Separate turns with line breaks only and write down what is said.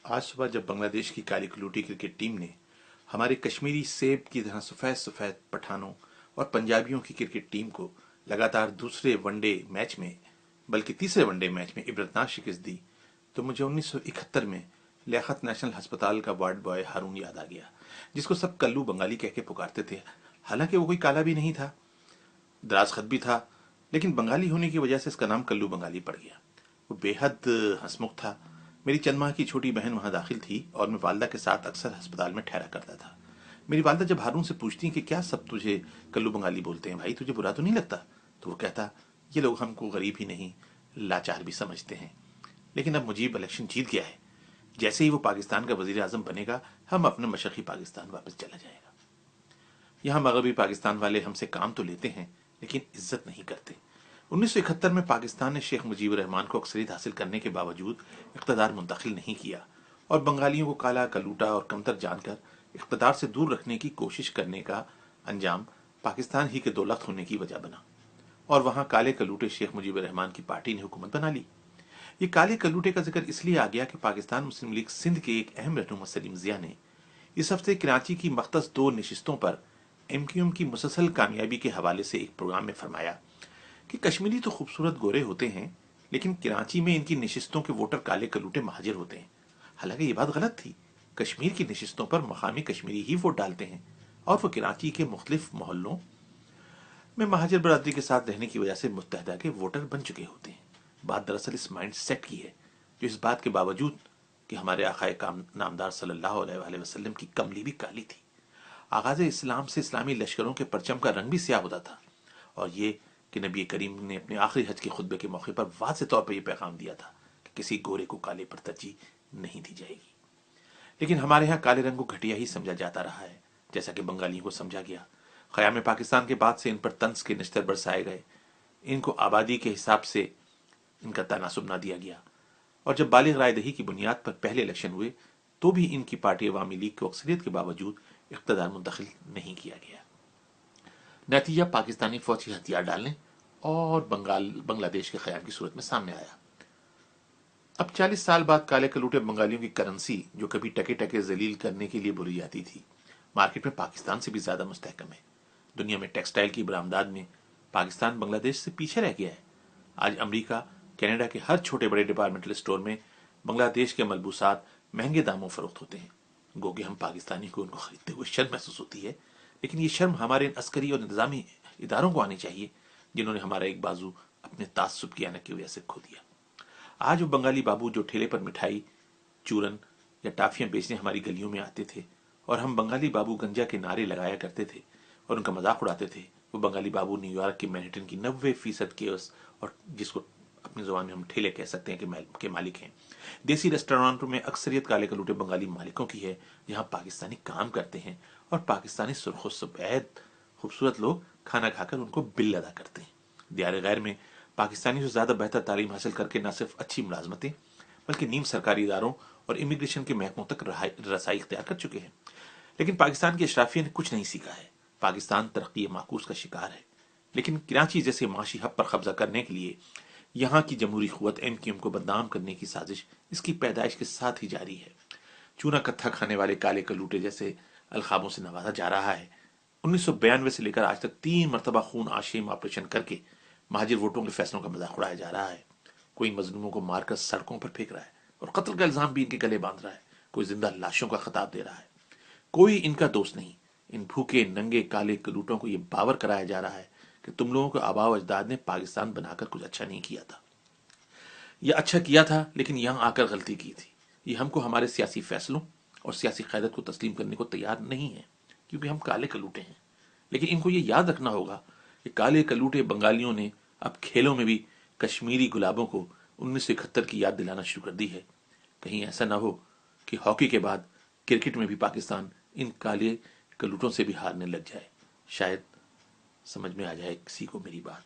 आज सुबह जब बांग्लादेश की काली कलूटी क्रिकेट टीम ने हमारे कश्मीरी सेब की तरह सफ़ेद सफ़ेद पठानों और पंजाबियों की क्रिकेट टीम को लगातार दूसरे वनडे मैच में बल्कि तीसरे वनडे मैच में इबरतनाक शिकस्त दी, तो मुझे 1971 में लियाकत नेशनल अस्पताल का वार्ड बॉय हारून याद आ गया, जिसको सब कल्लू बंगाली कह के पुकारते थे। हालांकि वो कोई काला भी नहीं था, दराज खत भी था, लेकिन बंगाली होने की वजह से इसका नाम कल्लू बंगाली पड़ गया। वो बेहद हंसमुख था। मेरी चंद माह की छोटी बहन वहां दाखिल थी और मैं वालदा के साथ अक्सर अस्पताल में ठहरा करता था। मेरी वालदा जब हारून से पूछती कि क्या सब तुझे कल्लू बंगाली बोलते हैं भाई, तुझे बुरा तो नहीं लगता, तो वो कहता ये लोग हमको गरीब ही नहीं लाचार भी समझते हैं। लेकिन अब मुजीब इलेक्शन जीत गया है, जैसे ही वो पाकिस्तान का वजीर आजम बनेगा हम अपने मशरकी पाकिस्तान वापस चला जाएगा। यहाँ मगरबी पाकिस्तान वाले हमसे काम तो लेते हैं लेकिन इज्जत नहीं करते। 1971 में पाकिस्तान ने शेख मुजीब रहमान को अक्सरियत हासिल करने के बावजूद इक़्तिदार मुंतकिल नहीं किया और बंगालियों को काला कलूटा और कमतर जानकर इक़्तिदार से दूर रखने की कोशिश करने का अंजाम पाकिस्तान ही के दौलत होने की वजह बना और वहां काले कलूटे शेख मुजीब रहमान की पार्टी ने हुकूमत बना ली। ये काले कलूटे का जिक्र इसलिए आ गया कि पाकिस्तान मुस्लिम लीग सिंध के एक अहम रहनुमा सलीम जिया ने इस हफ्ते कराची की मख्तस 2 नशिस्तों पर एमक्यूएम की मुसलसल कामयाबी के हवाले से एक प्रोग्राम में फरमाया कि कश्मीरी तो खूबसूरत गोरे होते हैं, लेकिन कराची में इनकी नशिस्तों के वोटर काले कलूटे महाजिर होते हैं। हालांकि ये बात गलत थी। कश्मीर की नशिस्तों पर मकामी कश्मीरी ही वोट डालते हैं और वो कराची के मुख्तलिफ मोहल्लों में महाजिर बरादरी के साथ रहने की वजह से मुत्तहदा के वोटर बन चुके होते हैं। बात दरअसल इस माइंड सेट की है जो इस बात के बावजूद कि हमारे आकाए काम नामदार सल्लल्लाहु अलैहि वसल्लम की कमली भी काली थी। आगाज इस्लाम से इस्लामी लश्करों के परचम का रंग भी स्याह होता था और ये कि नबी करीम ने अपने आखिरी हज के खुतबे के मौके पर वाज़ेह तौर पर यह पैगाम दिया था कि किसी गोरे को काले पर तरजीह नहीं दी जाएगी। लेकिन हमारे यहाँ काले रंग को घटिया ही समझा जाता रहा है, जैसा कि बंगालियों को समझा गया। क़याम पाकिस्तान के बाद से इन पर तंज के निश्तर बरसाए गए, इनको आबादी के हिसाब से इनका तनासुब ना दिया गया और जब बालिग राय दही की बुनियाद पर पहले इलेक्शन हुए तो भी इनकी पार्टी अवामी लीग को अक्सरियत के बावजूद इक़्तिदार मुंतकिल नहीं किया गया। नतीजा पाकिस्तानी फौजी हथियार डालने और बांग्लादेश के क़याम की सूरत में सामने आया। अब 40 साल बाद काले कलूटे बंगालियों की करेंसी, जो कभी टके टके जलील करने के लिए बोली जाती थी, मार्केट में पाकिस्तान से भी ज्यादा मुस्तहकम है। दुनिया में टेक्सटाइल की बरामदाद में पाकिस्तान बांग्लादेश से पीछे रह गया है। आज अमरीका, कनाडा के हर छोटे बड़े डिपार्टमेंटल स्टोर में बांग्लादेश के मलबूसात महंगे दामों फरोख्त होते हैं। गो कि हम पाकिस्तानी को उनको खरीदते हुए शर्म महसूस होती है, लेकिन ये शर्म हमारे इन अस्करी और इंतजामी इदारों को आनी चाहिए जिन्होंने हमारा एक बाजू अपने तासुब की आने की वजह से खो दिया। आज वो बंगाली बाबू जो ठेले पर मिठाई, चूरन या टाफियां बेचने हमारी गलियों में आते थे और हम बंगाली बाबू गंजा के नारे लगाया करते थे और उनका मजाक उड़ाते थे, वो बंगाली बाबू न्यूयॉर्क के मैनहट्टन की 90% केओस और जिसको अपनी जुबान में हम ठेले कह सकते हैं के मालिक हैं। देसी रेस्टोरेंटों में अक्सरियत काले कलूटे बंगाली मालिकों की है, जहां पाकिस्तानी काम करते हैं और पाकिस्तानी सुर्खो सफेद खूबसूरत लोग खाना खाकर उनको बिल अदा करते हैं। दियार गैर में पाकिस्तानी से ज्यादा बेहतर तालीम हासिल करके न सिर्फ अच्छी मुलाजमतें बल्कि नीम सरकारी इदारों और इमिग्रेशन के महकमों तक रसाई इख्तियार कर चुके हैं। लेकिन पाकिस्तान की अशराफिया ने कुछ नहीं सीखा है। पाकिस्तान तरक्की माकूस का शिकार है, लेकिन कराची जैसे माशी हब पर कब्जा करने के लिए यहाँ की जमहूरी कुव्वत एमक्यूएम को बदनाम करने की साजिश इसकी पैदाइश के साथ ही जारी है। चूना कत्था खाने वाले काले कलूटे जैसे अलखाबों से नवाजा जा रहा है। 1992 से लेकर आज तक 3 मरतबा खून आशीम ऑपरेशन करके महाजिर वोटों के फैसलों का मजाक उड़ाया जा रहा है। कोई मजलूमों को मारकर सड़कों पर फेंक रहा है और कत्ल का इल्जाम भी इनके गले बांध रहा है। कोई जिंदा लाशों का खिताब दे रहा है। कोई इनका दोस्त नहीं। इन भूखे नंगे काले कलूटों को यह बावर कराया जा रहा है कि तुम लोगों के आबाओ अजदाद ने पाकिस्तान बनाकर कुछ अच्छा नहीं किया था, यह अच्छा किया था लेकिन यहां आकर गलती की थी। ये हमको हमारे सियासी फैसलों और सियासी क़यादत को तस्लीम करने को तैयार नहीं है, क्योंकि हम काले कलूटे हैं। लेकिन इनको ये याद रखना होगा कि काले कलूटे बंगालियों ने अब खेलों में भी कश्मीरी गुलाबों को 1971 की याद दिलाना शुरू कर दी है। कहीं ऐसा ना हो कि हॉकी के बाद क्रिकेट में भी पाकिस्तान इन काले कलूटों से भी हारने लग जाए। शायद समझ में आ जाए किसी को मेरी बात।